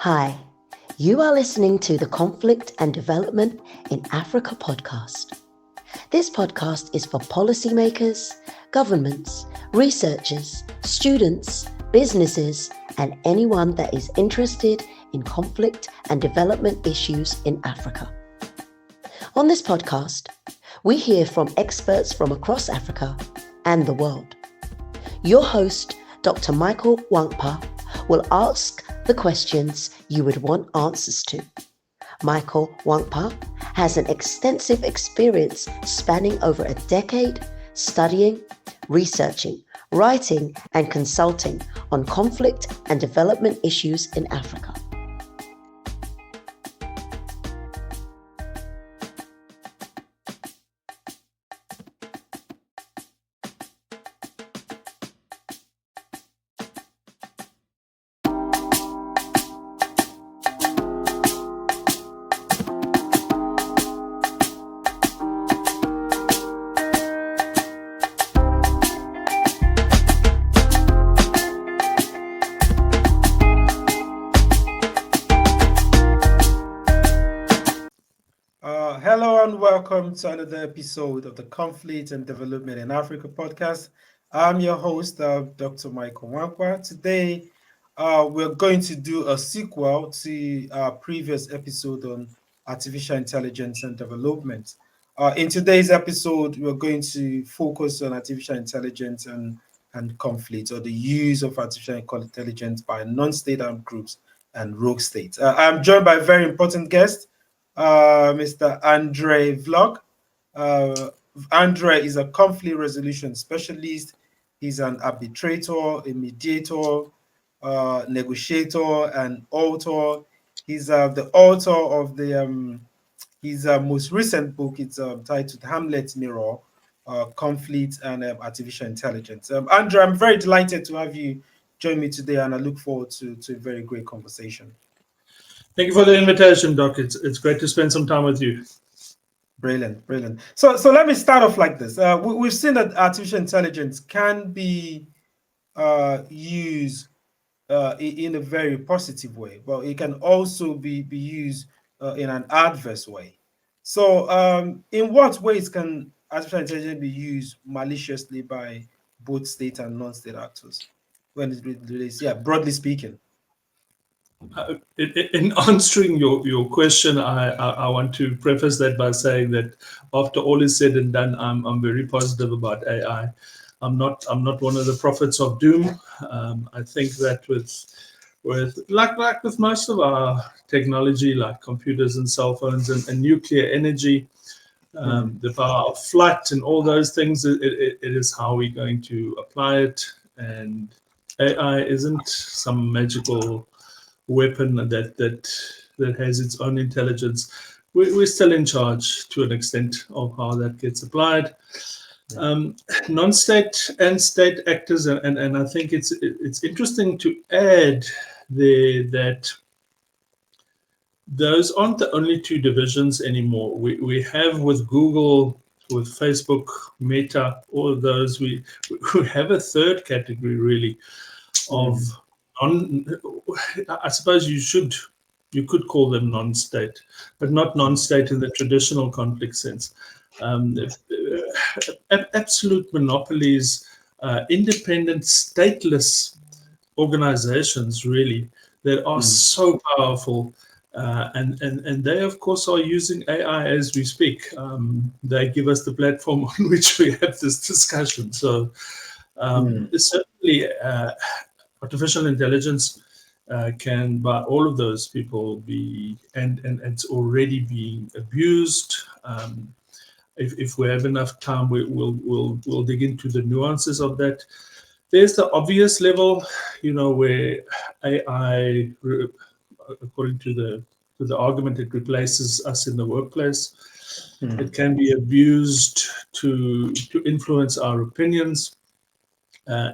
Hi, you are listening to the Conflict and Development in Africa podcast. This podcast is for policymakers, governments, researchers, students, businesses, and anyone that is interested in conflict and development issues in Africa. On this podcast, we hear from experts from across Africa and the world. Your host, Dr. Michael Nwankpa, will ask the questions you would want answers to. Michael Nwankpa has an extensive experience spanning over a decade studying, researching, writing, and consulting on conflict and development issues in Africa. Hello and welcome to another episode of the Conflict and Development in Africa podcast. I'm your host, Dr. Michael Nwankpa. Today, we're going to do a sequel to our previous episode on artificial intelligence and development. In today's episode, we're going to focus on artificial intelligence and conflict, or the use of artificial intelligence by non-state armed groups and rogue states. I'm joined by a very important guest, Mr. Vlok. Andre is a conflict resolution specialist. He's an arbitrator, a mediator, negotiator, and author. He's the author of his most recent book. It's titled Hamlet's Mirror, Conflict and Artificial Intelligence. Andre, I'm very delighted to have you join me today, and I look forward to a very great conversation. Thank you for the invitation, Doc. It's great to spend some time with you. Brilliant. So let me start off like this. We've seen that artificial intelligence can be used in a very positive way, but it can also be used in an adverse way. So in what ways can artificial intelligence be used maliciously by both state and non-state actors? When it relates, broadly speaking. In answering your question, I want to preface that by saying that after all is said and done, I'm very positive about AI. I'm not one of the prophets of doom. I think that with like with most of our technology, like computers and cell phones and nuclear energy, the power of flight and all those things, it is how we're going to apply it. And AI isn't some magical weapon that has its own intelligence. We're still in charge to an extent of how that gets applied. Non-state and state actors, and I think it's interesting to add there that those aren't the only two divisions anymore. We have with Google, with Facebook, Meta, all of those, we have a third category really of I suppose you could call them non-state, but not non-state in the traditional conflict sense. Absolute monopolies, independent, stateless organizations, really, that are so powerful, and they, of course, are using AI as we speak. They give us the platform on which we have this discussion. So certainly, artificial intelligence can, by all of those people, be and it's already being abused. If we have enough time, we'll dig into the nuances of that. There's the obvious level, where AI, according to the argument, it replaces us in the workplace. It can be abused to influence our opinions.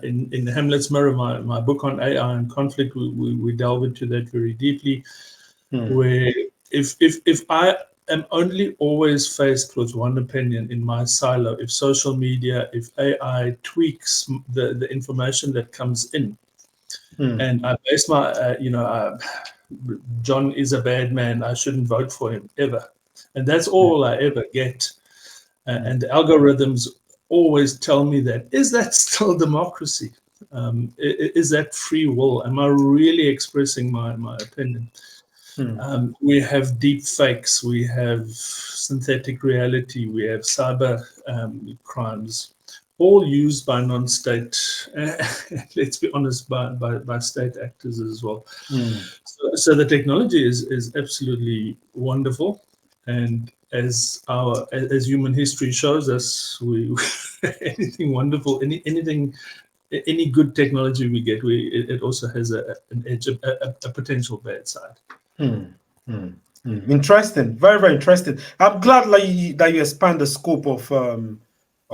In Hamlet's Mirror, my book on AI and conflict, we delve into that very deeply. Where if I am only always faced with one opinion in my silo, if social media, if AI tweaks the information that comes in, and I base my John is a bad man, I shouldn't vote for him ever. And that's all I ever get. And the algorithms always tell me that. Is that still democracy? Is that free will? Am I really expressing my opinion? We have deep fakes, we have synthetic reality, we have cyber crimes, all used by non-state, let's be honest, by state actors as well. So the technology is absolutely wonderful, and as human history shows us, we anything wonderful, any good technology we get, it also has an edge, a potential bad side. Interesting, very, very interesting. I'm glad that you expand the scope of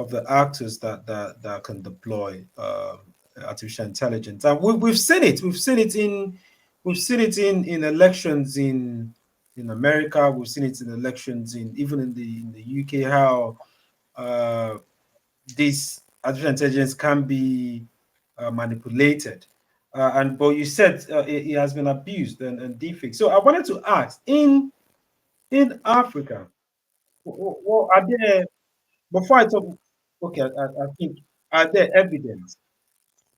the actors that can deploy artificial intelligence. And we've seen it. We've seen it in elections in America. We've seen it in elections even in the UK. How this artificial intelligence can be manipulated. But you said it has been abused and defaced. So I wanted to ask, in Africa, what are there, before I talk, okay, I think, are there evidence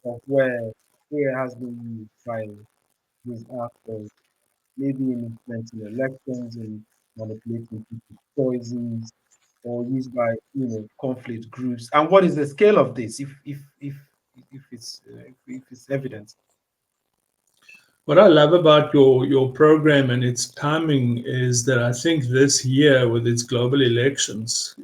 of where AI has been used by these actors, maybe in influencing elections and manipulating people's choices, or used by conflict groups? And what is the scale of this, if it's evident? What I love about your program and its timing is that I think this year, with its global elections,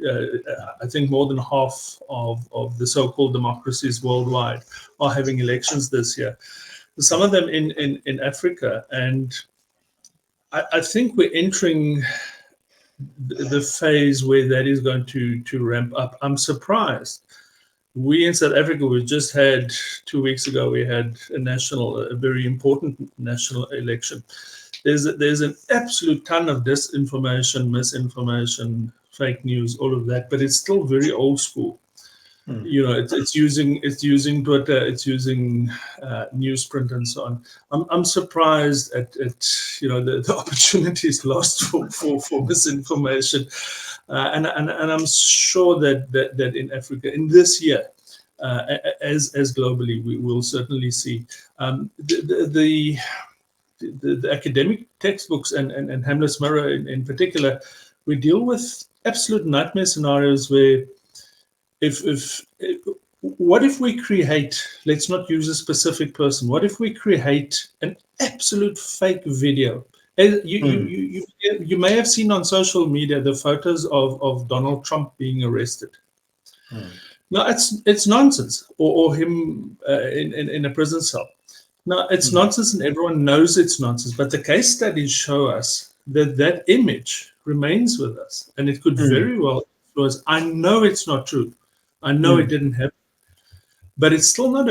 I think more than half of the so-called democracies worldwide are having elections this year. Some of them in Africa, and I think we're entering the phase where that is going to ramp up. I'm surprised. We in South Africa, we just had 2 weeks ago, we had a very important national election. There's an absolute ton of disinformation, misinformation, fake news, all of that, but it's still very old school. It's using Twitter, it's using newsprint and so on. I'm surprised at the opportunities lost for misinformation, and I'm sure that in Africa in this year, as globally, we will certainly see the academic textbooks and Hamlet's Mirror in particular. We deal with absolute nightmare scenarios where what if we create, let's not use a specific person, what if we create an absolute fake video? You may have seen on social media the photos of Donald Trump being arrested. No, it's nonsense, or him in a prison cell. No, it's nonsense, and everyone knows it's nonsense. But the case studies show us that image remains with us, and it could very well influence. I know it's not true. I know it didn't happen, but it's still not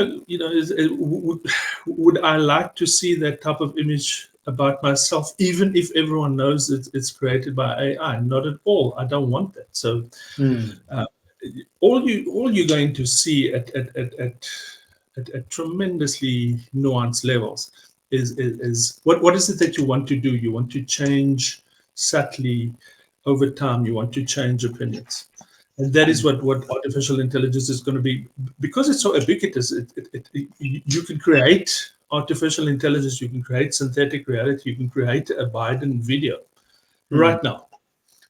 would I like to see that type of image about myself, even if everyone knows it's created by AI? Not at all. I don't want that. So all you're going to see at tremendously nuanced levels is what is it that you want to do? You want to change subtly over time. You want to change opinions. And that is what artificial intelligence is going to be, because it's so ubiquitous. You can create artificial intelligence, you can create synthetic reality, you can create a Biden video right now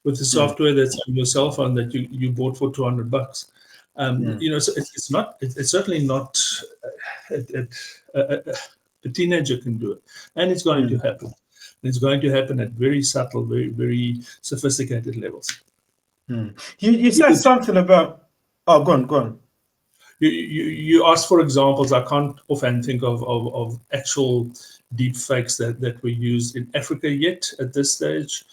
with the software that's on your cell phone that you bought for $200. So it's certainly not a teenager can do it, and it's going to happen. It's going to happen at very subtle, very, very sophisticated levels. You said something about. Oh, go on. You asked for examples. I can't offhand think of actual deep fakes that were used in Africa yet at this stage.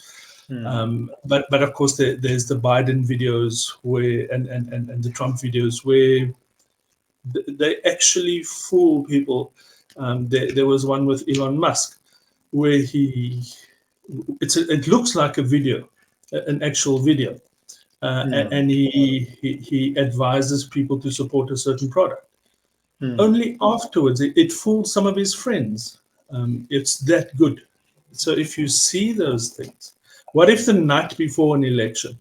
But of course there's the Biden videos where and the Trump videos where they actually fool people. There was one with Elon Musk where it looks like a video, an actual video. And he advises people to support a certain product. Only afterwards, it fooled some of his friends. It's that good. So if you see those things, what if the night before an election,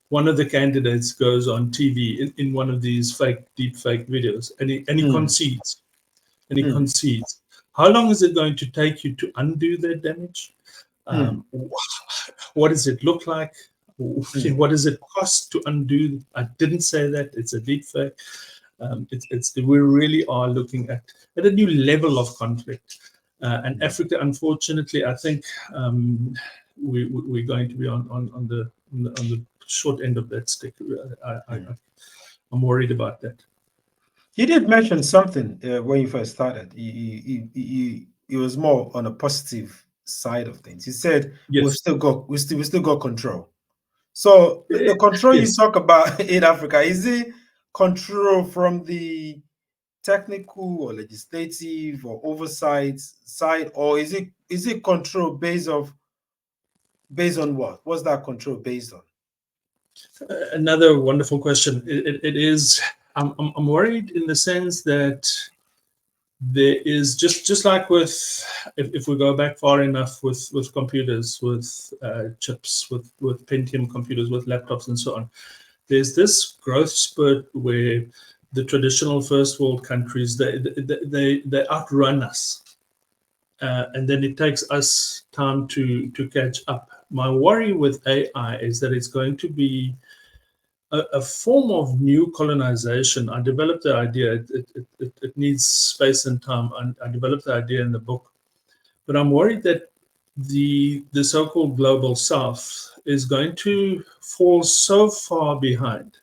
one of the candidates goes on TV in one of these deep fake videos, and he concedes, How long is it going to take you to undo that damage? What does it look like? What does it cost to undo? I didn't say that. It's a deep fake. We really are looking at a new level of conflict. And Africa, unfortunately, I think we're going to be on the short end of that stick. I'm worried about that. You did mention something when you first started. It was more on a positive side of things. You said Yes. we still got control. So the control Yes. you talk about in Africa, is it control from the technical or legislative or oversight side, or is it control based on what? What's that control based on? Another wonderful question. It is. I'm worried in the sense that there is just like with if we go back far enough with computers, with chips, with Pentium computers, with laptops and so on. There's this growth spurt where the traditional first world countries they outrun us, and then it takes us time to catch up. My worry with AI is that it's going to be a form of new colonization. I developed the idea. It needs space and time. I developed the idea in the book, but I'm worried that the so-called global south is going to fall so far behind,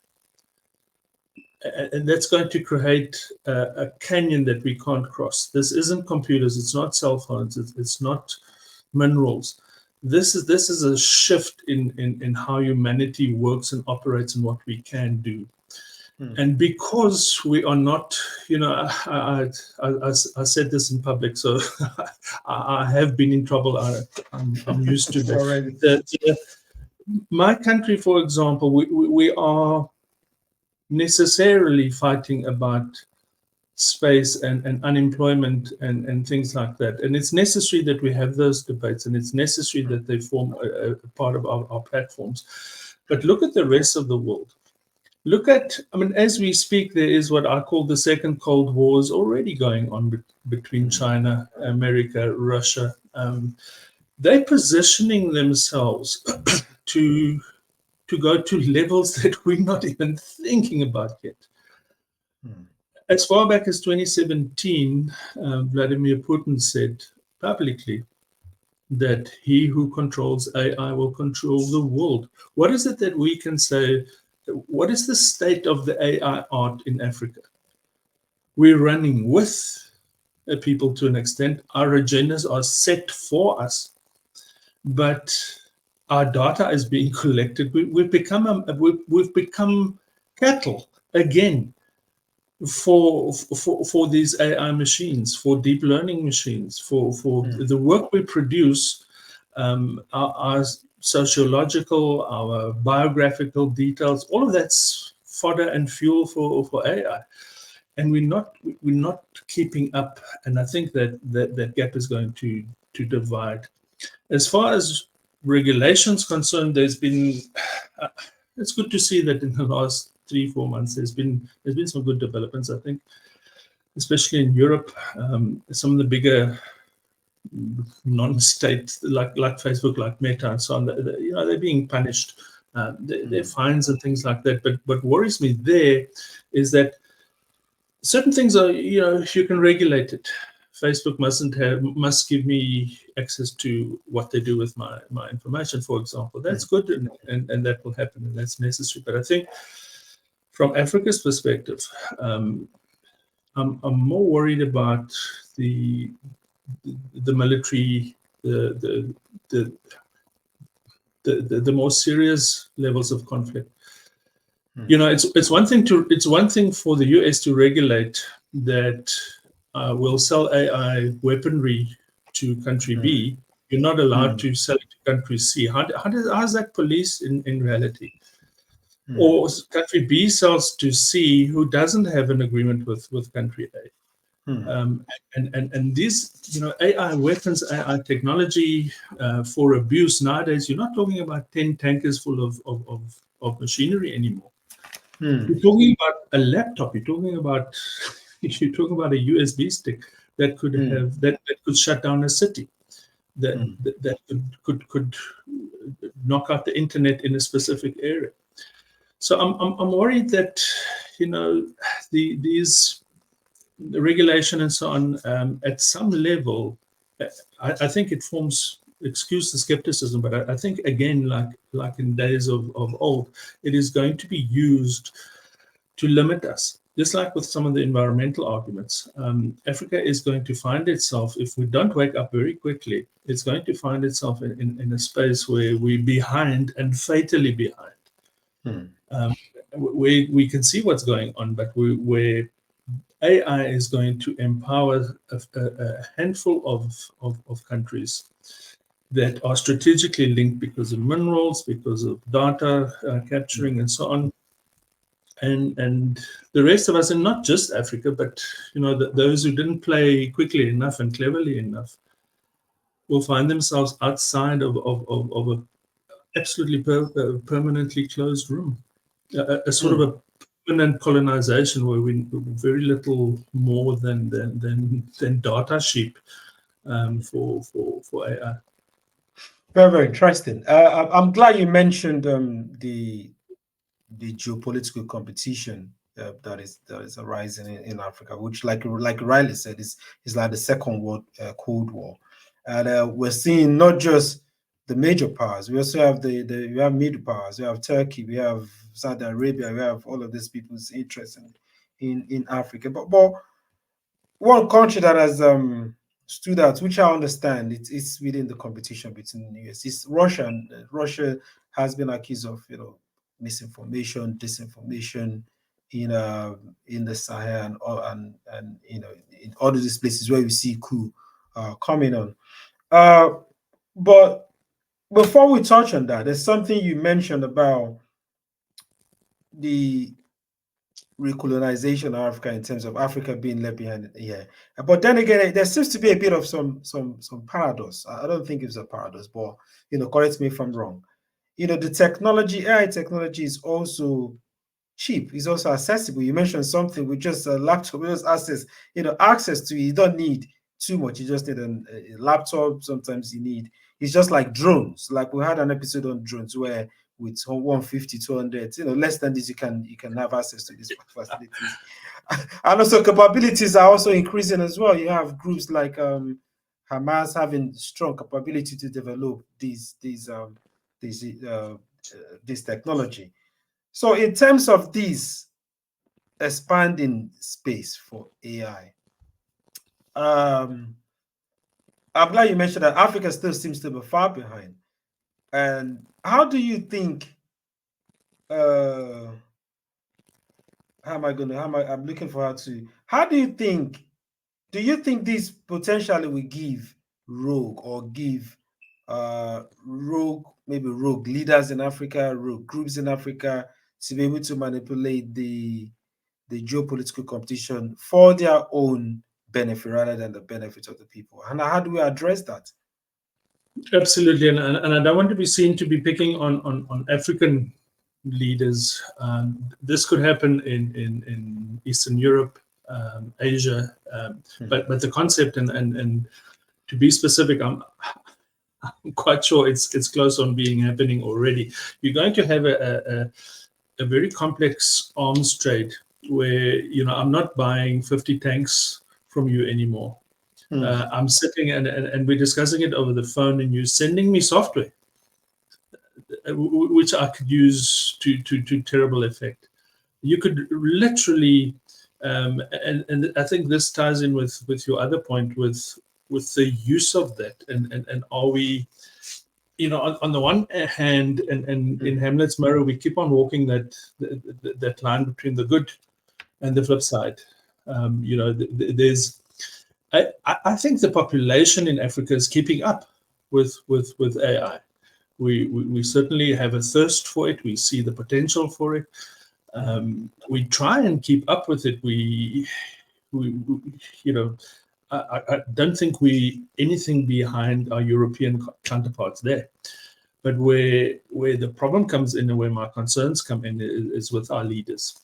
and that's going to create a canyon that we can't cross. This isn't computers. It's not cell phones. It's not minerals. This is a shift in how humanity works and operates and what we can do. And because we are not, I said this in public, so I have been in trouble. I'm used to that. My country, for example, we are necessarily fighting about space and unemployment and things like that. And it's necessary that we have those debates, and it's necessary that they form a part of our platforms. But look at the rest of the world. Look at, as we speak, there is what I call the second Cold War is already going on between China, America, Russia. They're positioning themselves to go to levels that we're not even thinking about yet. As far back as 2017, Vladimir Putin said publicly that he who controls AI will control the world. What is it that we can say? What is the state of the AI art in Africa? We're running with people to an extent. Our agendas are set for us, but our data is being collected. We've become cattle again for these AI machines, for deep learning machines, for the work we produce, our sociological, our biographical details, all of that's fodder and fuel for AI. And we're not keeping up. And I think that gap is going to divide. As far as regulations concerned, there's been it's good to see that in the last 3-4 months there's been some good developments, I think, especially in Europe. Some of the bigger non-state like Facebook, like Meta and so on, they're being punished. They're fines and things like that. But what worries me there is that certain things are, you can regulate it. Facebook must give me access to what they do with my information, for example. That's good, and that will happen, and that's necessary. But I think from Africa's perspective, I'm more worried about the military, the more serious levels of conflict. It's one thing for the US to regulate that. Will sell AI weaponry to country B. You're not allowed to sell it to country C. How is that policed in reality? Or country B sells to C, who doesn't have an agreement with country A. And these, AI weapons, AI technology for abuse nowadays, you're not talking about 10 tankers full of machinery anymore. You're talking about a laptop. You're talking about a USB stick that could have that could shut down a city, that could knock out the internet in a specific area. So I'm worried that these the regulation and so on, at some level, I think it forms, excuse the skepticism, but I think, again, like in days of old, it is going to be used to limit us. Just like with some of the environmental arguments, Africa is going to find itself, if we don't wake up very quickly, it's going to find itself in a space where we're behind and fatally behind. We can see what's going on, but where AI is going to empower a handful of countries that are strategically linked because of minerals, because of data capturing, and so on. And the rest of us, and not just Africa, but those who didn't play quickly enough and cleverly enough, will find themselves outside of a absolutely permanently closed room, a sort of a permanent colonization where we very little more than data sheep for AI. Very, very interesting. I'm glad you mentioned the geopolitical competition that is arising in Africa, which, like Riley said, is like the Second World Cold War, and we're seeing not just the major powers. We also have we have middle powers. We have Turkey. We have Saudi Arabia. We have all of these people's interest in Africa. But one country that has stood out, which I understand, it's within the competition between the US, is Russia. And Russia has been accused of misinformation, disinformation in the Sahel and in all of these places where we see coup coming on. But before we touch on that, there's something you mentioned about the recolonization of Africa in terms of Africa being left behind here. But then again, there seems to be a bit of some paradox. I don't think it's a paradox, but correct me if I'm wrong. The technology, AI technology, is also cheap. It's also accessible. You mentioned something with just a laptop, just access to it. You don't need too much. You just need a laptop. Sometimes you need. It's just like drones. Like we had an episode on drones where with 150, 200, less than this, you can have access to these facilities. And also capabilities are also increasing as well. You have groups like Hamas having strong capability to develop this technology. So in terms of this expanding space for AI, I'm glad you mentioned that Africa still seems to be far behind. And how do you think? I'm looking for how to. How do you think? Do you think this potentially will give rogue leaders in Africa, rogue groups in Africa, to be able to manipulate the geopolitical competition for their own benefit rather than the benefit of the people? And how do we address that? Absolutely, and I don't want to be seen to be picking on African leaders. This could happen in Eastern Europe, Asia, but the concept and to be specific, I'm quite sure it's close on being happening already. You're going to have a very complex arms trade where I'm not buying 50 tanks from you anymore. I'm sitting and we're discussing it over the phone, and you're sending me software, which I could use to terrible effect. You could literally, and I think this ties in with your other point with the use of that, and are we, on the one hand, and in Hamlet's mirror, we keep on walking that line between the good and the flip side. There's. I think the population in Africa is keeping up with AI. We certainly have a thirst for it. We see the potential for it. We try and keep up with it. We you know, I don't think we anything behind our European counterparts there. But where the problem comes in and where my concerns come in is with our leaders.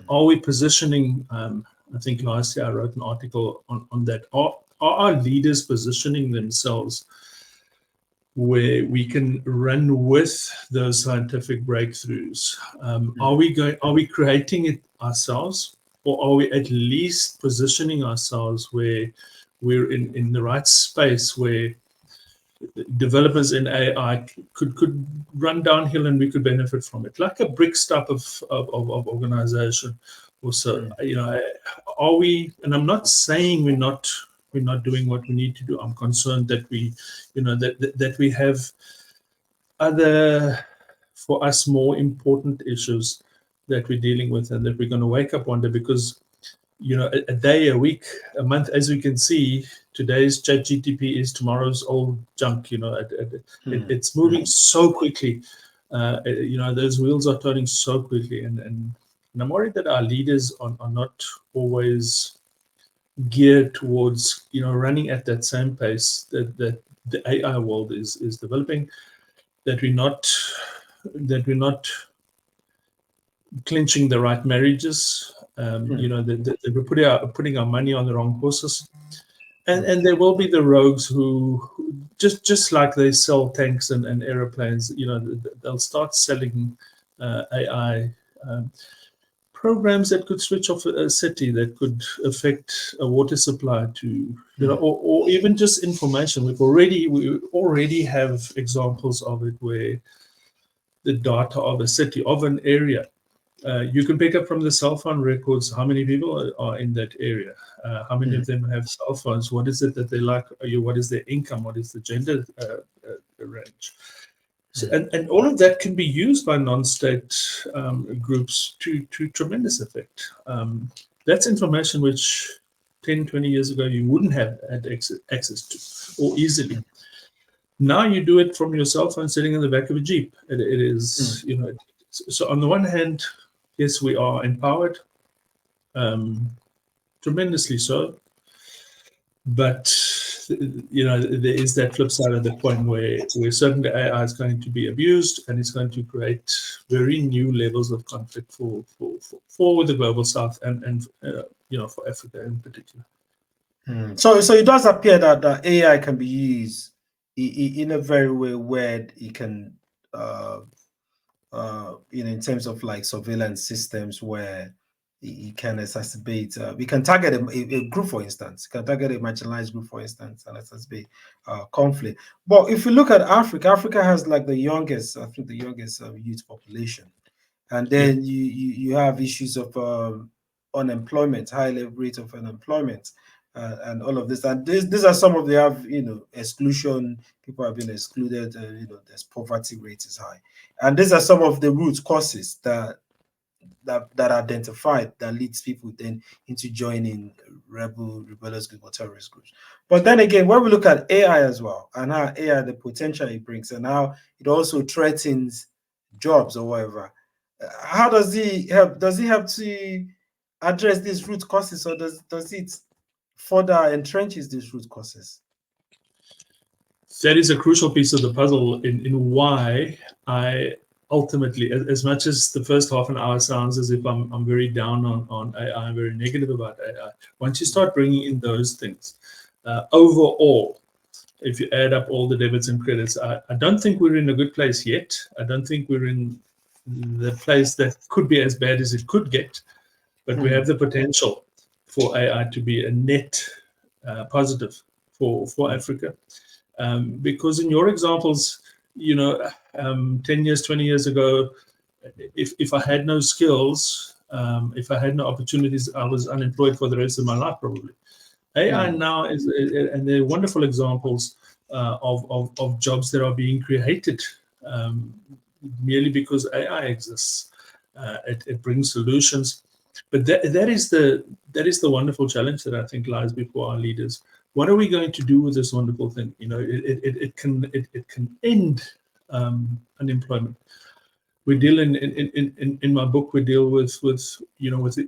Are we positioning? I think last year I wrote an article on that. Are our leaders positioning themselves where we can run with those scientific breakthroughs? Are we creating it ourselves, or are we at least positioning ourselves where we're in the right space where developers in AI could run downhill and we could benefit from it, like a BRICS type of organization? Also, are we? And I'm not saying we're not doing what we need to do. I'm concerned that we, that we have other, for us, more important issues that we're dealing with, and that we're going to wake up one day, because a day, a week, a month, as we can see, today's ChatGPT is tomorrow's old junk. It's moving so quickly. Those wheels are turning so quickly, and I'm worried that our leaders are not always geared towards running at that same pace that the AI world is developing. That we're not clinching the right marriages. That we're putting our money on the wrong horses, and there will be the rogues who just like they sell tanks and aeroplanes. They'll start selling AI programs that could switch off a city, that could affect a water supply to or even just information. We already have examples of it where the data of a city, of an area, you can pick up from the cell phone records how many people are in that area, how many of them have cell phones, what is it that they like, what is their income, what is the gender range. So, and all of that can be used by non-state groups to tremendous effect. That's information which 10, 20 years ago you wouldn't have had access to, or easily. Now you do it from your cell phone sitting in the back of a Jeep. It is, so on the one hand, yes, we are empowered, tremendously so. But there is that flip side of the coin where certainly AI is going to be abused, and it's going to create very new levels of conflict for the global South and for Africa in particular. So it does appear that AI can be used in a very way where it can, in terms of like surveillance systems, where it can exacerbate. We can target a group, for instance. It can target a marginalized group, for instance, and exacerbate conflict. But if you look at Africa, Africa has like the youngest, I think, the youngest youth population, and then you have issues of unemployment, high level rate of unemployment, and all of this. And these are some of the exclusion. People have been excluded. There's poverty rate is high, and these are some of the root causes that identified that leads people then into joining rebellious groups or terrorist groups. But then again, when we look at AI as well, and how AI, the potential it brings, and how it also threatens jobs or whatever, how does he help? Does he help to address these root causes, or does it further entrenches these root causes? That is a crucial piece of the puzzle in why I ultimately, as much as the first half an hour sounds as if I'm very down on AI, I'm very negative about AI. Once you start bringing in those things, overall, if you add up all the debits and credits, I don't think we're in a good place yet. I don't think we're in the place that could be as bad as it could get, but we have the potential for AI to be a net positive for Africa. Because in your examples, 10 years, 20 years ago, if I had no skills, if I had no opportunities, I was unemployed for the rest of my life, probably. AI now is, and there are wonderful examples of jobs that are being created merely because AI exists. It brings solutions, but that is the wonderful challenge that I think lies before our leaders. What are we going to do with this wonderful thing? It can end unemployment. We deal in my book. We deal with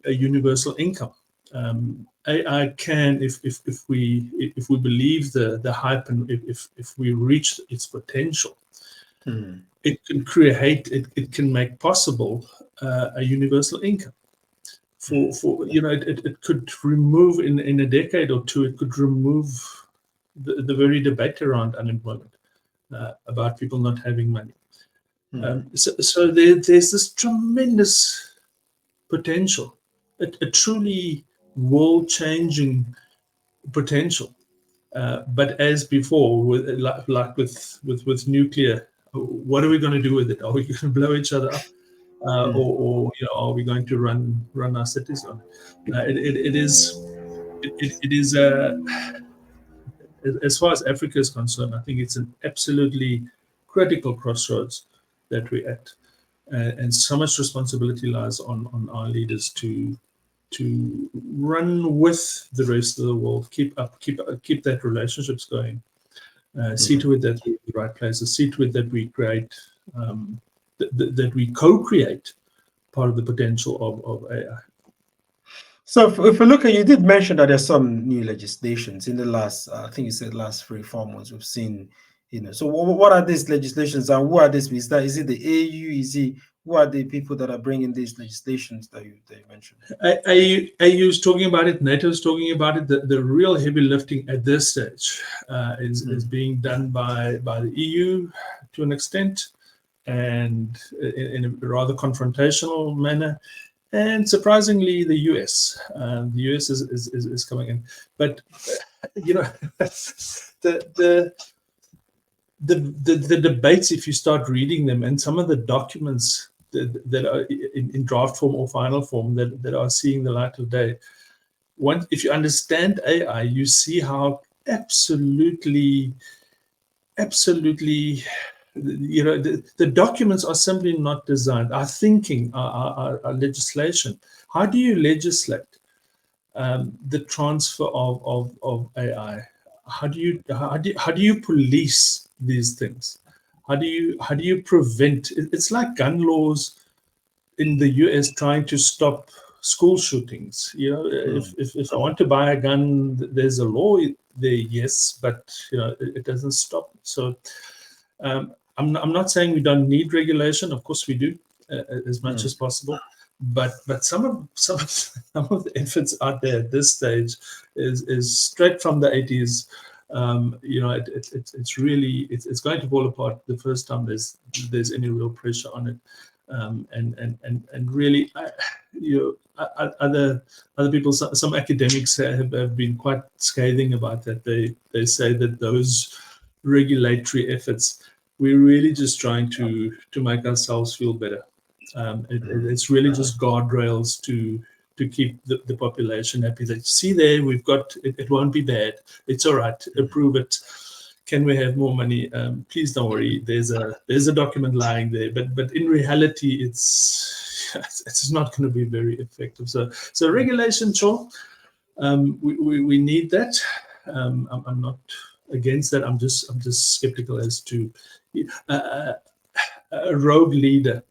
a universal income. AI can, if we believe the hype, and if we reach its potential, it can create, it can make possible a universal income. For it could remove in a decade or two, it could remove the very debate around unemployment, about people not having money. So there's this tremendous potential, a truly world-changing potential. But as before, like with nuclear, what are we going to do with it? Are we going to blow each other up, or are we going to run our cities on? It is as far as Africa is concerned, I think it's an absolutely critical crossroads that we're at, and so much responsibility lies on our leaders to run with the rest of the world, keep that relationships going, see to it that we're in the right places, see to it that we create, that we co-create part of the potential of AI. So if we look at, you did mention that there's some new legislations in the last, I think you said last 3-4 months we've seen, so what are these legislations and who are these? Is it the AU? Who are the people that are bringing these legislations that you mentioned? AU is talking about it, NATO is talking about it. The real heavy lifting at this stage is being done by the EU to an extent, and in a rather confrontational manner. And surprisingly, the US. The US is coming in, but the debates, if you start reading them, and some of the documents that are in draft form or final form that are seeing the light of day. If you understand AI, you see how absolutely, the documents are simply not designed. Our thinking, our legislation. How do you legislate the transfer of AI? How do you police these things? How do you prevent? It's like gun laws in the US trying to stop school shootings. If I want to buy a gun, there's a law there, yes, but it doesn't stop. So I'm not saying we don't need regulation. Of course we do, as much as possible. But some of the efforts out there at this stage is straight from the 80s. It's really going to fall apart the first time there's any real pressure on it. And really, other people, some academics have been quite scathing about that. They say that those regulatory efforts, we're really just trying to make ourselves feel better. It's really just guardrails to keep the population happy. That see there, we've got it. It won't be bad. It's all right. Approve it. Can we have more money? Please don't worry. There's a document lying there. But in reality, it's not going to be very effective. So regulation, sure. We need that. I'm not against that. I'm just skeptical as to a rogue leader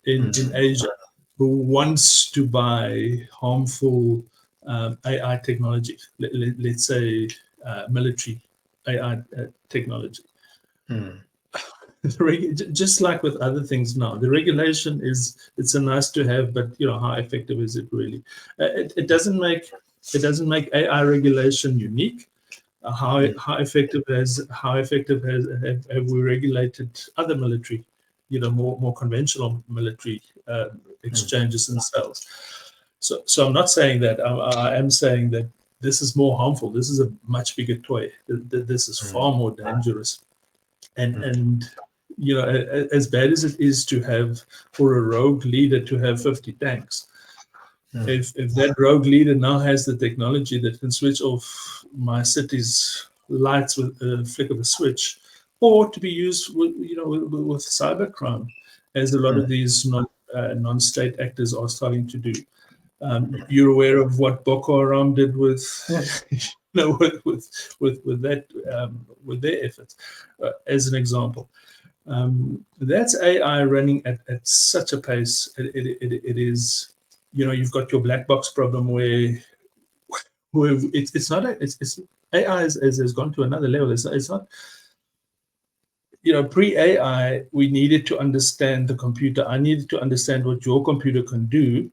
in Asia who wants to buy harmful AI technology, let's say military AI technology. Just like with other things now, the regulation it's a nice to have, but how effective is it really? It doesn't make AI regulation unique. How effective have we regulated other military, more conventional military exchanges and sales? So I'm not saying that. I am saying that this is more harmful. This is a much bigger toy. This is far more dangerous. And as bad as it is to have, for a rogue leader to have 50 tanks, if that rogue leader now has the technology that can switch off my city's lights with a flick of a switch, or to be used with cybercrime, as a lot of these non-state actors are starting to do. You're aware of what Boko Haram did with with their efforts, as an example. That's AI running at such a pace. It is, you've got your black box problem where it's not it's AI has gone to another level. It's not, pre-AI, we needed to understand the computer. I needed to understand what your computer can do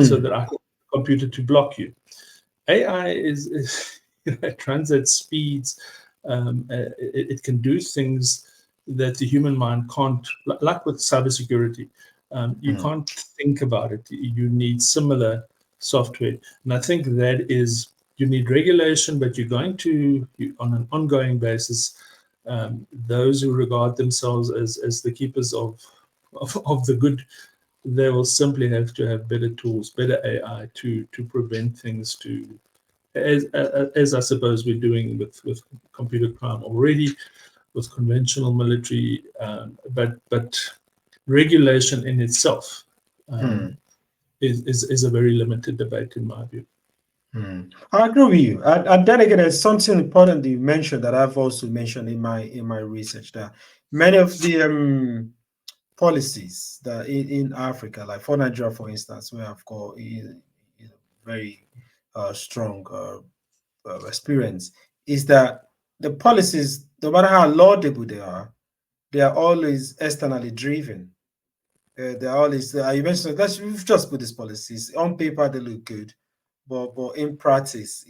so that I can computer to block you. AI is it runs at speeds. It can do things that the human mind can't, like with cybersecurity. You can't think about it. You need similar software. And I think that is, you need regulation, but you're going to, on an ongoing basis, those who regard themselves as the keepers of the good, they will simply have to have better tools, better AI to prevent things, as I suppose we're doing with computer crime already, with conventional military, but regulation in itself is a very limited debate in my view. I agree with you. And then again, there's something important that you mentioned that I've also mentioned in my research, that many of the policies that in Africa, like for Nigeria, for instance, where I've got very strong experience, is that the policies, no matter how laudable they are always externally driven. They're always, you mentioned, we've just put these policies on paper, they look good, but in practice,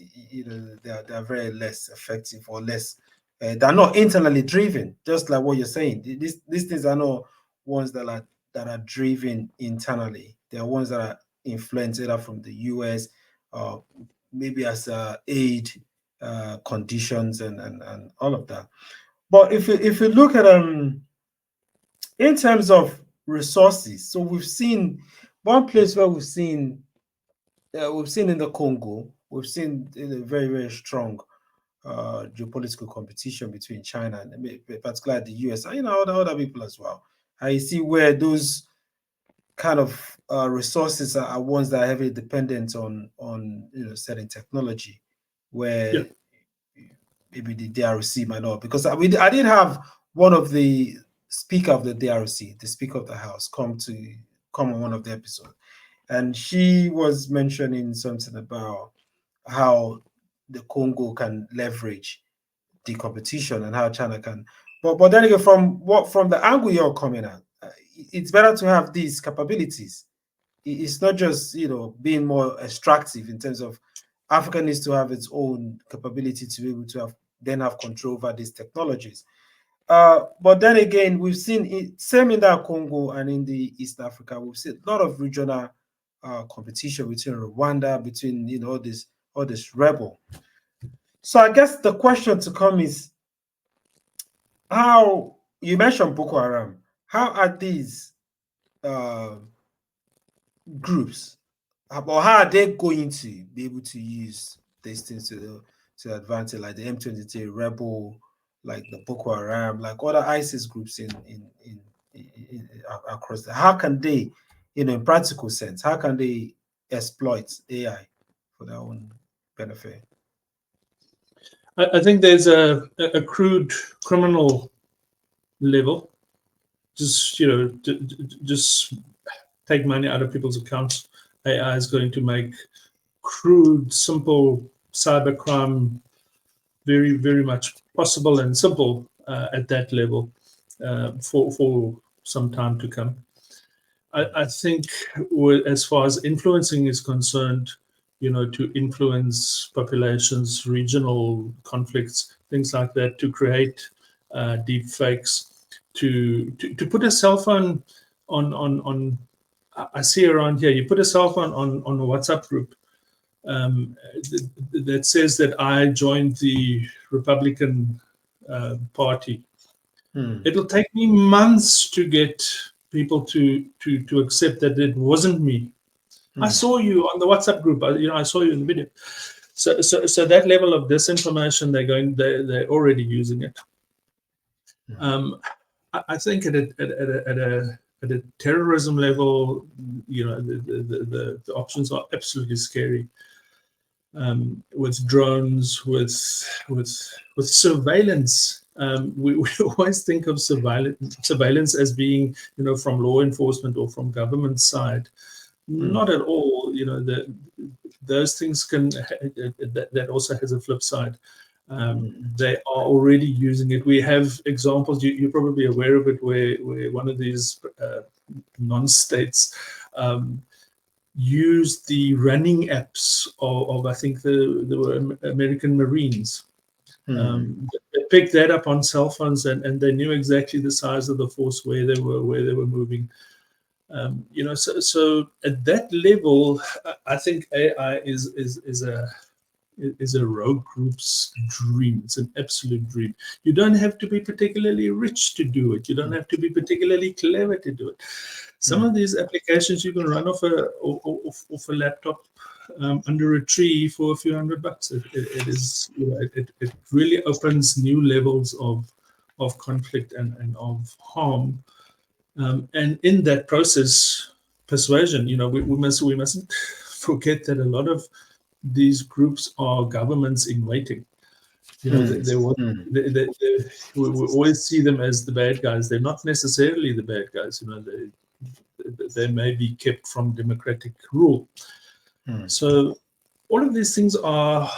they're very less effective, or less. They're not internally driven, just like what you're saying. These things are not ones that are driven internally. They are ones that are influenced either from the US, maybe as aid conditions and all of that. But if you look at in terms of resources, so we've seen one place where we've seen in the Congo, we've seen a very, very strong geopolitical competition between China and particularly the US, and other people as well. I see where those kind of resources are ones that are heavily dependent on certain technology, where maybe the DRC might not, because I did have one of the speaker of the DRC, the Speaker of the House, come on one of the episodes, and she was mentioning something about how the Congo can leverage the competition and how China can. But then again, from the angle you're coming at, it's better to have these capabilities. It's not just being more extractive in terms of Africa needs to have its own capability to be able to have control over these technologies. But then again, we've seen it same in that Congo and in the East Africa. We've seen a lot of regional competition between Rwanda, between all this rebel. So I guess the question to come is, how you mentioned Boko Haram. How are these groups, or how are they going to be able to use these things to advantage, like the M23 rebel, like the Boko Haram, like other ISIS groups in across how can they, in practical sense, how can they exploit AI for their own benefit? I think there's a crude criminal level. Just just take money out of people's accounts. AI is going to make crude, simple cybercrime very, very much possible and simple at that level for some time to come. I think as far as influencing is concerned, to influence populations, regional conflicts, things like that, to create deep fakes, to put a cell phone on I see around here, you put a cell phone on a WhatsApp group that says that I joined the Republican Party. It'll take me months to get people to accept that it wasn't me. I saw you on the WhatsApp group. I saw you in the video. So that level of disinformation, they're already using it. I think at a terrorism level, the options are absolutely scary. With drones, with surveillance. We always think of surveillance as being, from law enforcement or from government side. Not at all. those things can that also has a flip side. They are already using it. We have examples. You're probably aware of it, where one of these non-states used the running apps of I think there were American Marines. They picked that up on cell phones, and they knew exactly the size of the force, where they were moving. So at that level, I think AI is a rogue group's dream. It's an absolute dream. You don't have to be particularly rich to do it. You don't have to be particularly clever to do it. Some of these applications you can run off a laptop under a tree for a few $100. It is, it really opens new levels of conflict and of harm. And in that process, persuasion, we mustn't forget that a lot of these groups are governments in waiting. We always see them as the bad guys. They're not necessarily the bad guys. They may be kept from democratic rule. So all of these things are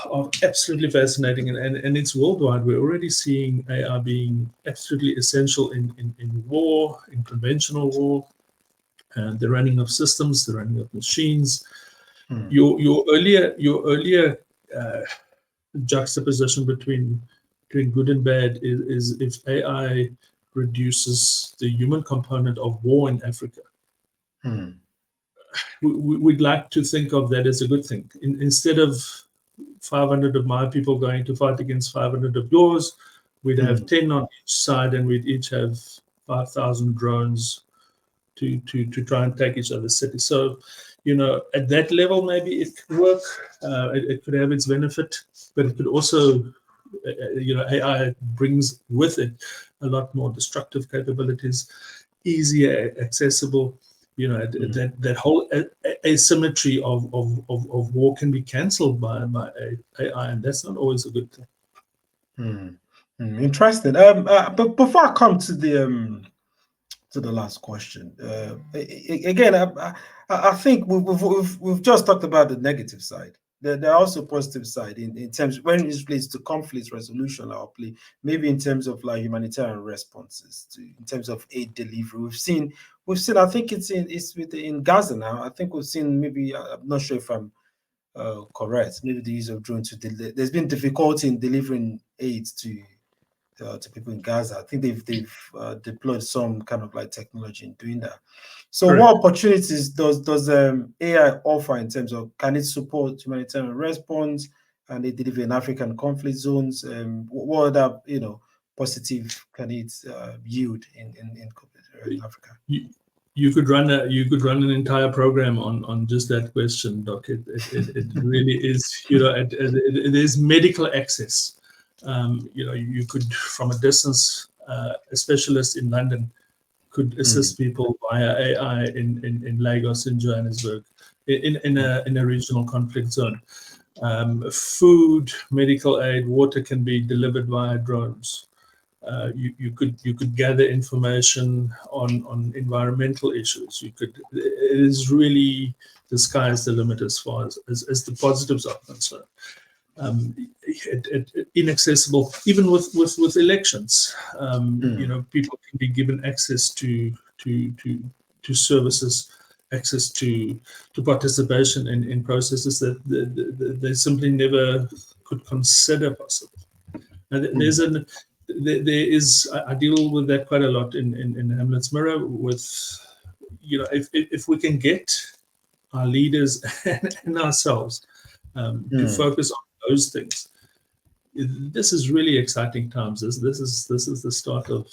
absolutely fascinating, and it's worldwide. We're already seeing AI being absolutely essential in war, in conventional war, and the running of systems, the running of machines. Your earlier juxtaposition between good and bad is if AI reduces the human component of war in Africa. We'd like to think of that as a good thing. Instead of 500 of my people going to fight against 500 of yours, we'd have 10 on each side, and we'd each have 5,000 drones to try and take each other's cities. So, at that level, maybe it could work. It could have its benefit, but it could also, AI brings with it a lot more destructive capabilities, easier accessible. That whole asymmetry of war can be cancelled by AI, and that's not always a good thing. Interesting. But before I come to the last question, again, I think we've just talked about the negative side. There are also positive side in terms when it relates to conflict resolution, or maybe in terms of like humanitarian responses, in terms of aid delivery. We've seen. I think it's in Gaza now. I think we've seen, maybe I'm not sure if I'm correct. Maybe the use of drones to deliver. There's been difficulty in delivering aid to people in Gaza. I think they've deployed some kind of like technology in doing that. So, correct. What opportunities does AI offer in terms of, can it support humanitarian response and they deliver in African conflict zones? What other positive can it yield in Africa? You could run an entire program on just that question, Doc. It really is. It is medical access. You could, from a distance, a specialist in London could assist people via AI in Lagos, in Johannesburg, in a regional conflict zone. Food, medical aid, water can be delivered via drones. You could gather information on environmental issues. It is really, the sky is the limit as far as the positives are concerned. Inaccessible, even with elections. People can be given access to services, access to participation in processes that they simply never could consider possible. Now, there is I deal with that quite a lot in Hamlet's Mirror. With if we can get our leaders and ourselves to focus on those things, this is really exciting times. This is the start of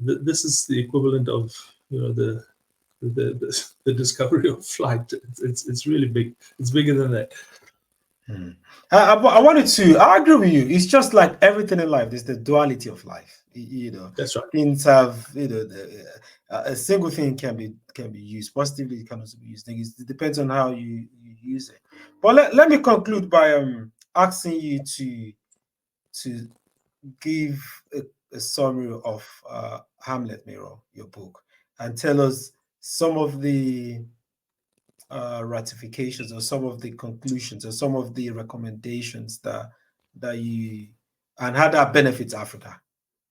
this is the equivalent of the discovery of flight. It's really big. It's bigger than that. I wanted to. I agree with you. It's just like everything in life. There's the duality of life. That's right. Things have a single thing can be used positively. It can also be used negatively. It depends on how you use it. But let me conclude by asking you to give a summary of Hamlet Mirror, your book, and tell us some of the ratifications or some of the conclusions or some of the recommendations that you, and how that benefits Africa.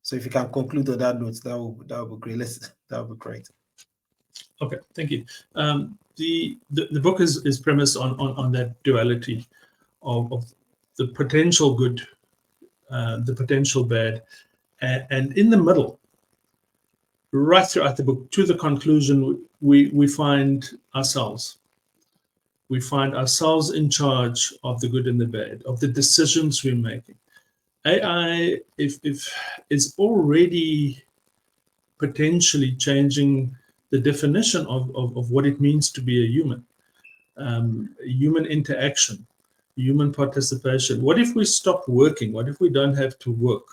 So if you can conclude on that note, that would be great. That would be great. Okay, thank you. The book is premised on that duality of the potential good, the potential bad, and in the middle, right throughout the book, to the conclusion, we find ourselves. We find ourselves in charge of the good and the bad, of the decisions we're making. AI, if is already potentially changing the definition of what it means to be a human. Human interaction, human participation. What if we stop working? What if we don't have to work?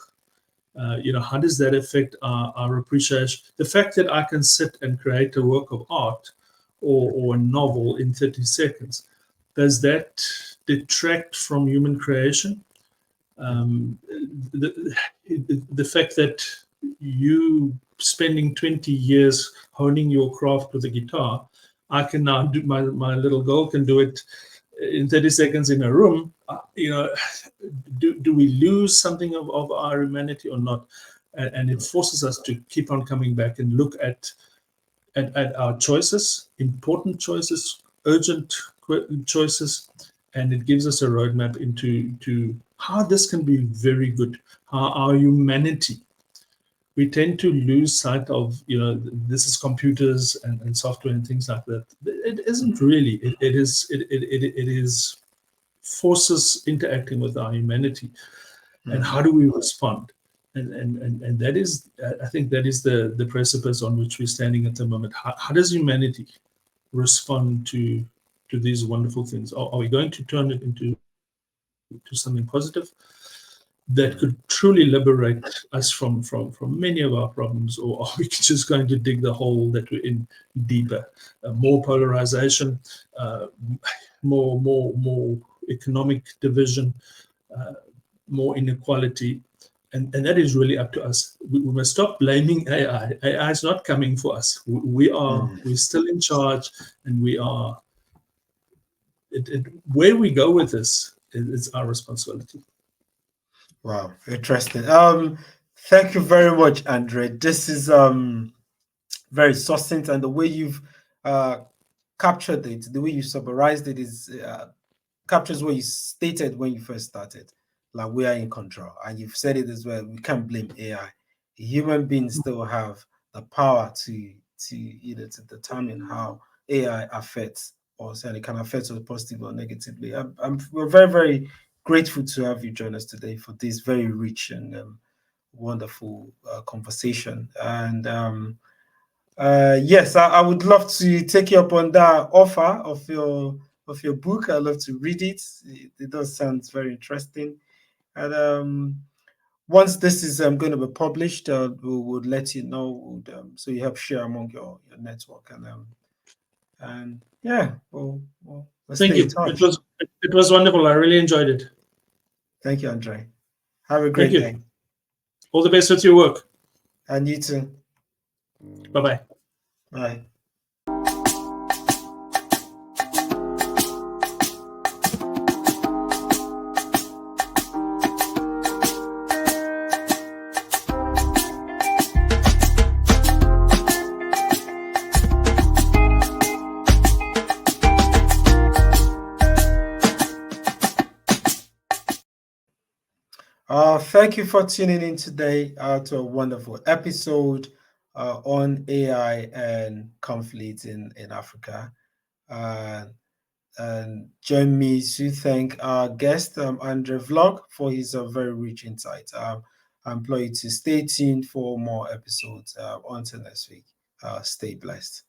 How does that affect our appreciation? The fact that I can sit and create a work of art or a novel in 30 seconds, does that detract from human creation? The fact that you spending 20 years honing your craft with a guitar, I can now do, my little girl can do it in 30 seconds in a room. Do we lose something of our humanity or not? And it forces us to keep on coming back and look at our choices, important choices, urgent choices, and it gives us a roadmap into how this can be very good, how our humanity. We tend to lose sight of, this is computers and software and things like that. It isn't really. It is forces interacting with our humanity, and how do we respond? And that is, I think, that is the precipice on which we're standing at the moment. How does humanity respond to these wonderful things? Are we going to turn it into something positive that could truly liberate us from many of our problems, or are we just going to dig the hole that we're in deeper? More polarization, more economic division, more inequality, and that is really up to us. We must stop blaming AI. AI is not coming for us. We're still in charge, and we are. Where we go with this is our responsibility. Wow, interesting. Thank you very much, Andre. This is very succinct, and the way you've captured it, the way you summarized it, is captures what you stated when you first started. Like, we are in control, and you've said it as well. We can't blame AI. Human beings still have the power to determine how AI affects us, and it can affect us positively or negatively. We're very, very grateful to have you join us today for this very rich and wonderful conversation. And yes, I would love to take you up on that offer of your book. I'd love to read it. It does sound very interesting. And once this is going to be published, we would let you know, so you help share among your network. And yeah, we'll Thank you. It was wonderful. I really enjoyed it. Thank you, Andre. Have a great day. All the best with your work. And you too. Bye-bye. Bye. Thank you for tuning in today to a wonderful episode on AI and conflict in Africa. And join me to thank our guest, Andre Vlok, for his very rich insight. I implore you to stay tuned for more episodes. Until next week, stay blessed.